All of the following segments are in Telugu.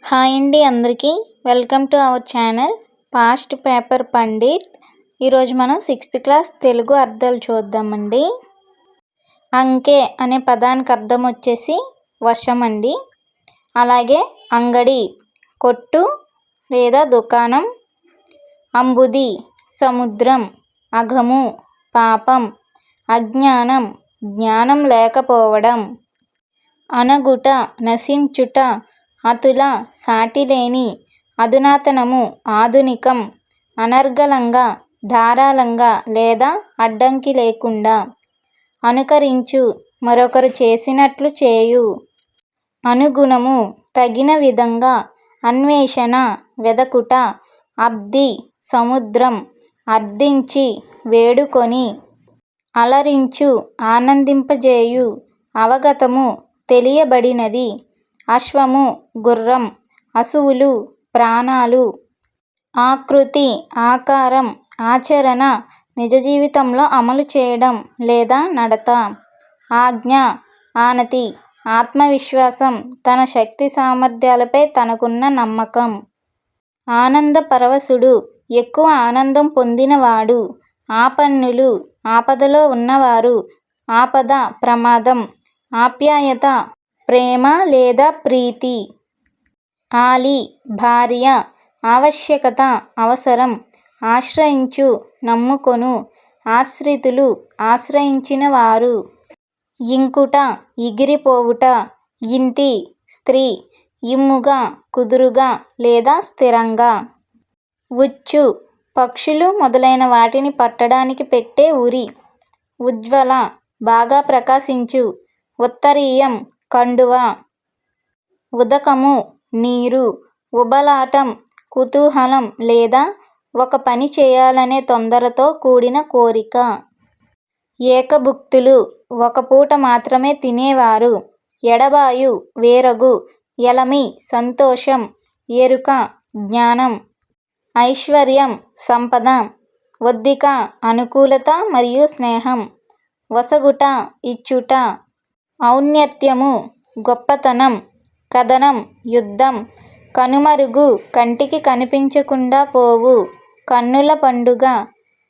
హాయ్ అండి అందరికీ welcome to our channel past paper Pandit. ఈరోజు మనం 6th క్లాస్ తెలుగు అర్థాలు చూద్దామండి. అంకె అనే పదానికి అర్థం వచ్చేసి వశం అండి. అలాగే అంగడి కొట్టు లేదా దుకాణం, అంబుది సముద్రం, అఘము పాపం, అజ్ఞానం జ్ఞానం లేకపోవడం, అనగుట నశించుట, అతుల సాటిలేని, అధునాతనము ఆధునికం, అనర్గళంగా ధారాళంగా లేదా అడ్డంకి లేకుండా, అనుకరించు మరొకరు చేసినట్లు చేయు, అనుగుణము తగిన విధంగా, అన్వేషణ వెదకుట, అబ్ది సముద్రం, అర్థించి వేడుకొని, అలరించు ఆనందింపజేయు, అవగతము తెలియబడినది, అశ్వము గుర్రం, అసువులు ప్రాణాలు, ఆకృతి ఆకారం, ఆచరణ నిజ జీవితంలో అమలు చేయడం లేదా నడత, ఆజ్ఞ ఆనతి ఆత్మవిశ్వాసం తన శక్తి సామర్థ్యాలపై తనకున్న నమ్మకం, ఆనంద పరవశుడు ఎక్కువ ఆనందం పొందినవాడు, ఆపన్నులు ఆపదలో ఉన్నవారు, ఆపద ప్రమాదం, ఆప్యాయత ప్రేమ లేదా ప్రీతి, ఆలి భార్య, ఆవశ్యకత అవసరం, ఆశ్రయించు నమ్ముకొను, ఆశ్రితులు ఆశ్రయించిన వారు, ఇంకుట ఎగిరిపోవుట, ఇంతి స్త్రీ, ఇమ్ముగా కుదురుగా లేదా స్థిరంగా, ఉచ్చు పక్షులు మొదలైన వాటిని పట్టడానికి పెట్టే ఉరి, ఉజ్వల బాగా ప్రకాశించు, ఉత్తరీయం కండువ, ఉదకము నీరు, ఉబలాటం కుతూహలం లేదా ఒక పని చేయాలనే తొందరతో కూడిన కోరిక, ఏకభుక్తులు ఒక పూట మాత్రమే తినేవారు, ఎడబాయు వేరగు, ఎలమి సంతోషం, ఎరుక జ్ఞానం, ఐశ్వర్యం సంపద, ఒద్దిక అనుకూలత మరియు స్నేహం, వసగుట ఇచ్చుట, ఔన్నత్యము గొప్పతనం, కదనం యుద్ధం, కనుమరుగు కంటికి కనిపించకుండా పోవు, కన్నుల పండుగ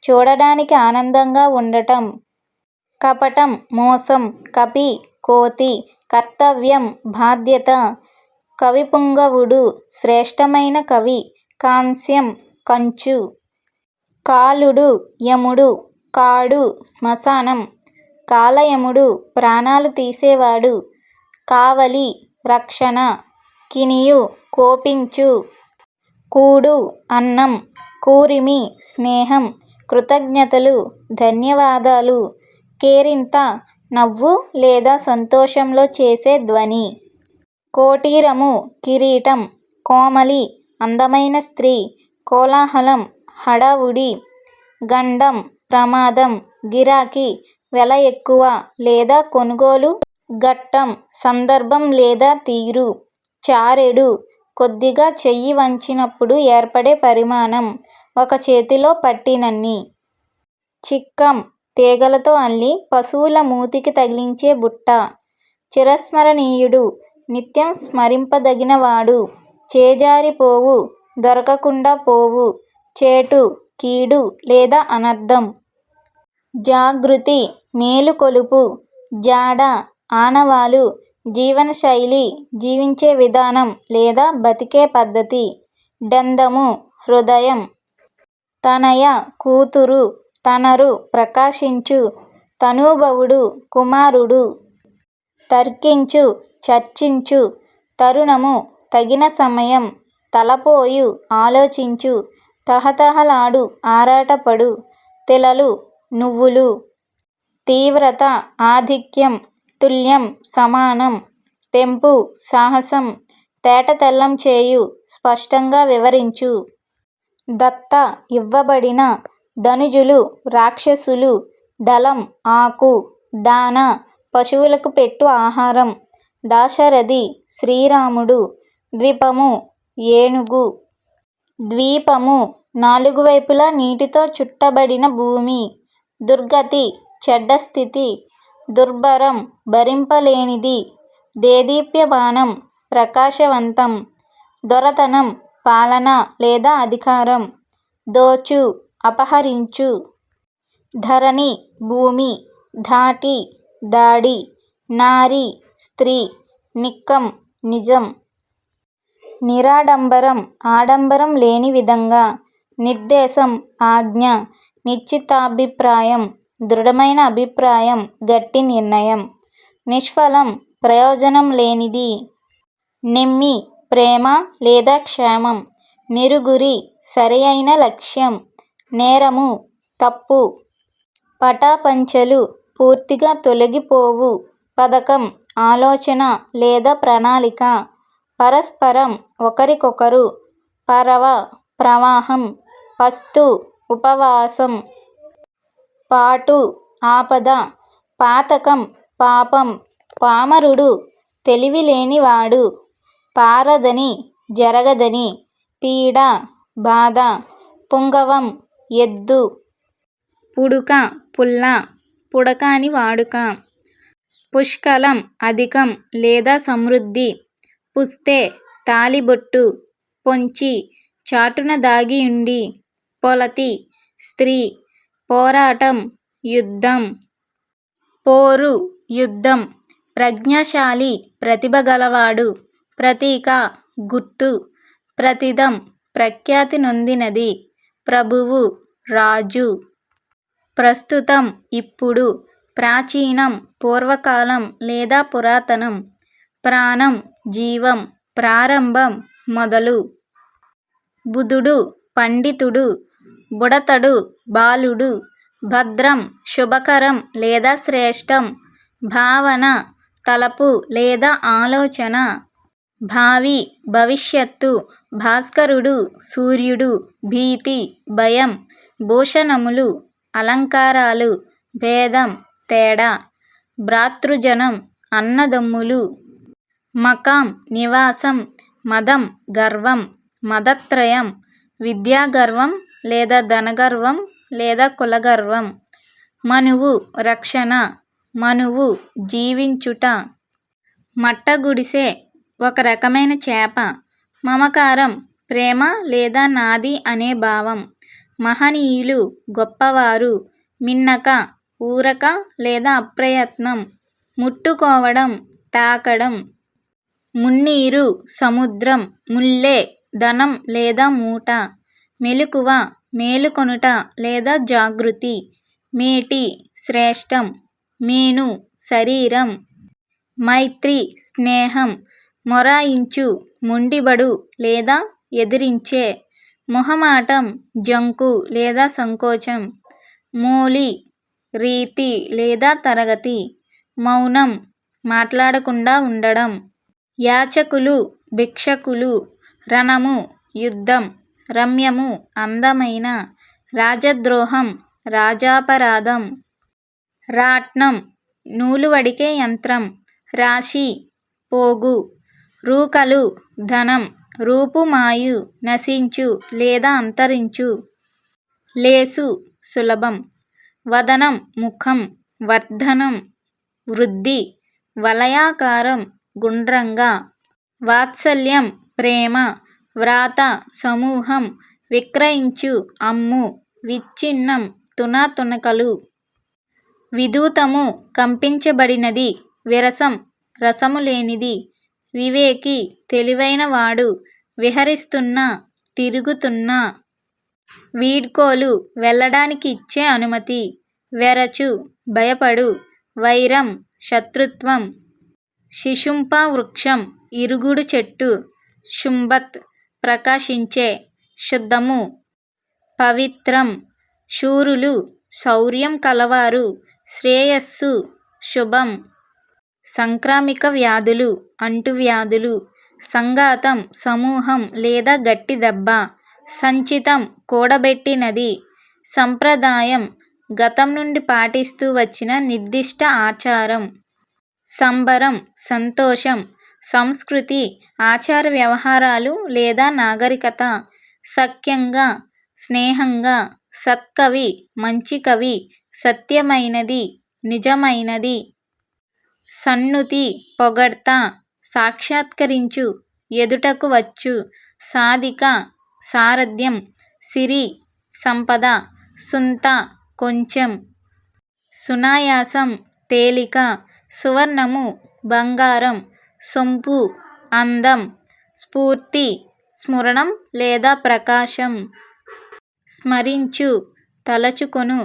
చూడడానికి ఆనందంగా ఉండటం, కపటం మోసం, కపి కోతి, కర్తవ్యం బాధ్యత, కవిపుంగవుడు శ్రేష్టమైన కవి, కాంస్యం కంచు, కాలుడు యముడు, కాడు శ్మశానం, కాలయముడు ప్రాణాలు తీసేవాడు, కావలి రక్షణ, కినియు కోపించు, కూడు అన్నం, కూరిమి స్నేహం, కృతజ్ఞతలు ధన్యవాదాలు, కేరింత నవ్వు లేదా సంతోషంలో చేసే ధ్వని, కోటీరము కిరీటం, కోమలి అందమైన స్త్రీ, కోలాహలం హడావుడి, గండం ప్రమాదం, గిరాకీ వెల ఎక్కువ లేదా కొనుగోలు, ఘట్టం సందర్భం లేదా తీరు, చారెడు కొద్దిగా చెయ్యి వంచినప్పుడు ఏర్పడే పరిమాణం, ఒక చేతిలో పట్టినన్ని, చిక్కం తీగలతో అల్లి పశువుల మూతికి తగిలించే బుట్ట, చిరస్మరణీయుడు నిత్యం స్మరింపదగినవాడు, చేజారిపోవు దొరకకుండా పోవు, చేటు కీడు లేదా అనర్థం, జాగృతి మేలుకొలుపు, జాడ ఆనవాలు, జీవనశైలి జీవించే విధానం లేదా బతికే పద్ధతి, డెందము హృదయం, తనయ కూతురు, తనరు ప్రకాశించు, తనూభవుడు కుమారుడు, తర్కించు చర్చించు, తరుణము తగిన సమయం, తలపోయు ఆలోచించు, తహతహలాడు ఆరాటపడు, తిలలు నువ్వులు, తీవ్రత ఆధిక్యం, తుల్యం సమానం, తెంపు సాహసం, తేటతెల్లం చేయు స్పష్టంగా వివరించు, దత్త ఇవ్వబడిన, ధనుజులు రాక్షసులు, దళం ఆకు, దాన పశువులకు పెట్టు ఆహారం, దాశరథి శ్రీరాముడు, ద్వీపము ఏనుగు, ద్వీపము నాలుగు వైపులా నీటితో చుట్టబడిన భూమి, దుర్గతి చెడ్డ స్థితి, దుర్భరం భరింపలేనిది, దేదీప్యమానం ప్రకాశవంతం, దొరతనం, పాలన లేదా అధికారం. దోచు, అపహరించు. ధరణి, భూమి. ధాటి, దాడి. నారి, స్త్రీ. నిక్కం, నిజం. నిరాడంబరం, ఆడంబరం లేని విధంగా. నిర్దేశం, ఆజ్ఞ. నిశ్చితాభిప్రాయం, దృఢమైన అభిప్రాయం, గట్టి నిర్ణయం. నిష్ఫలం, ప్రయోజనం లేనిది. నెమ్మి, ప్రేమ లేదా క్షేమం. నిరుగురి, సరియైన లక్ష్యం. నేరము, తప్పు. పటాపంచలు, పూర్తిగా తొలగిపోవు. పథకం, ఆలోచన లేదా ప్రణాళిక. పరస్పరం, ఒకరికొకరు. పరవ, ప్రవాహం. పస్తు, ఉపవాసం. పాటు, ఆపద. పాతకం, పాపం. పామరుడు, తెలివిలేనివాడు. పారదని, జరగదని. పీడ, బాధ. పుంగవం, ఎద్దు. పుడుక, పుల్ల. పుడక అని వాడుక. పుష్కలం, అధికం లేదా సమృద్ధి. పుస్తే, తాళిబొట్టు. పొంచి, చాటున దాగియుండి. పొలతి, స్త్రీ. పోరాటం, యుద్ధం. పోరు, యుద్ధం. ప్రజ్ఞాశాలి, ప్రతిభ గలవాడు. ప్రతీక, గుర్తు. ప్రతిదం, ప్రఖ్యాతి నొందినది. ప్రభువు, రాజు. ప్రస్తుతం, ఇప్పుడు. ప్రాచీనం, పూర్వకాలం లేదా పురాతనం. ప్రాణం, జీవం. ప్రారంభం, మొదలు. బుధుడు, పండితుడు. బుడతడు, బాలుడు. భద్రం, శుభకరం లేదా శ్రేష్టం. భావన, తలపు లేదా ఆలోచన. భావి, భవిష్యత్తు. భాస్కరుడు, సూర్యుడు. భీతి, భయం. భూషణములు, అలంకారాలు. భేదం, తేడా. భ్రాతృజనం, అన్నదమ్ములు. మకాం, నివాసం. మదం, గర్వం. మదత్రయం, విద్యాగర్వం లేదా ధనగర్వం లేదా కులగర్వం. మనువు, రక్షణ. మనువు, జీవించుట. మట్టగుడిసె, ఒక రకమైన చేప. మమకారం, ప్రేమ లేదా నాది అనే భావం. మహనీయులు, గొప్పవారు. మిన్నక, ఊరక లేదా అప్రయత్నం. ముట్టుకోవడం, తాకడం. మున్నీరు, సముద్రం. ముల్లె, ధనం లేదా మూట. మెలకువ, మేలుకొనుట లేదా జాగృతి. మేటి, శ్రేష్టం. మేను, శరీరం. మైత్రి, స్నేహం. మొరాయించు, మొండిబడు లేదా ఎదిరించే. మొహమాటం, జంకు లేదా సంకోచం. మోలి, రీతి లేదా తరగతి. మౌనం, మాట్లాడకుండా ఉండడం. యాచకులు, భిక్షకులు. రణము, యుద్ధం. రమ్యము, అందమైన. రాజద్రోహం, రాజాపరాధం. రాట్నం, నూలు వడికే యంత్రం. రాశి, పోగు. రూకలు, ధనం. రూపుమాయు, నశించు లేదా అంతరించు. లేసు, సులభం. వదనం, ముఖం. వర్ధనం, వృద్ధి. వలయాకారం, గుండ్రంగా. వాత్సల్యం, ప్రేమ. వ్రాత, సమూహం. విక్రయించు, అమ్ము. విచ్ఛిన్నం, తునాతునకలు. విదూతము, కంపించబడినది. విరసం, రసము లేనిది. వివేకి, తెలివైనవాడు. విహరిస్తున్న, తిరుగుతున్న. వీడ్కోలు, వెళ్ళడానికి ఇచ్చే అనుమతి. వెరచు, భయపడు. వైరం, శత్రుత్వం. శిశుంప వృక్షం, ఇరుగుడు చెట్టు. శుంభత్, ప్రకాశించే. శుద్ధము, పవిత్రం. శూరులు, శౌర్యం కలవారు. శ్రేయస్సు, శుభం. సంక్రామిక వ్యాధులు, అంటువ్యాధులు. సంఘాతం, సమూహం లేదా గట్టి దెబ్బ. సంచితం, కూడబెట్టినది. సంప్రదాయం, గతం నుండి పాటిస్తూ వచ్చిన నిర్దిష్ట ఆచారం. సంబరం, సంతోషం. సంస్కృతి, ఆచార వ్యవహారాలు లేదా నాగరికత. సఖ్యంగా, స్నేహంగా. సత్కవి, మంచి కవి. సత్యమైనది, నిజమైనది. సన్నుతి, పొగడ్త. సాక్షాత్కరించు, ఎదుటకు వచ్చు, సాధిక సారథ్యం, సిరి సంపద, సుంత కొంచెం, సునాయాసం తేలిక, సువర్ణము బంగారం, సొంపు అందం, స్ఫూర్తి స్ఫురణం లేదా ప్రకాశం, స్మరించు తలచుకొను,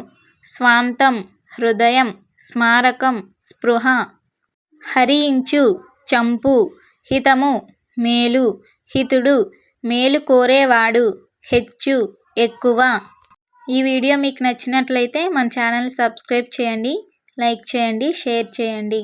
స్వాంతం హృదయం, స్మారకం స్పృహ, హరించు చంపు, హితము మేలు, హితుడు మేలు కోరేవాడు, హెచ్చు ఎక్కువ. ఈ వీడియో మీకు నచ్చినట్లయితే మన ఛానల్ని సబ్స్క్రైబ్ చేయండి, లైక్ చేయండి, షేర్ చేయండి.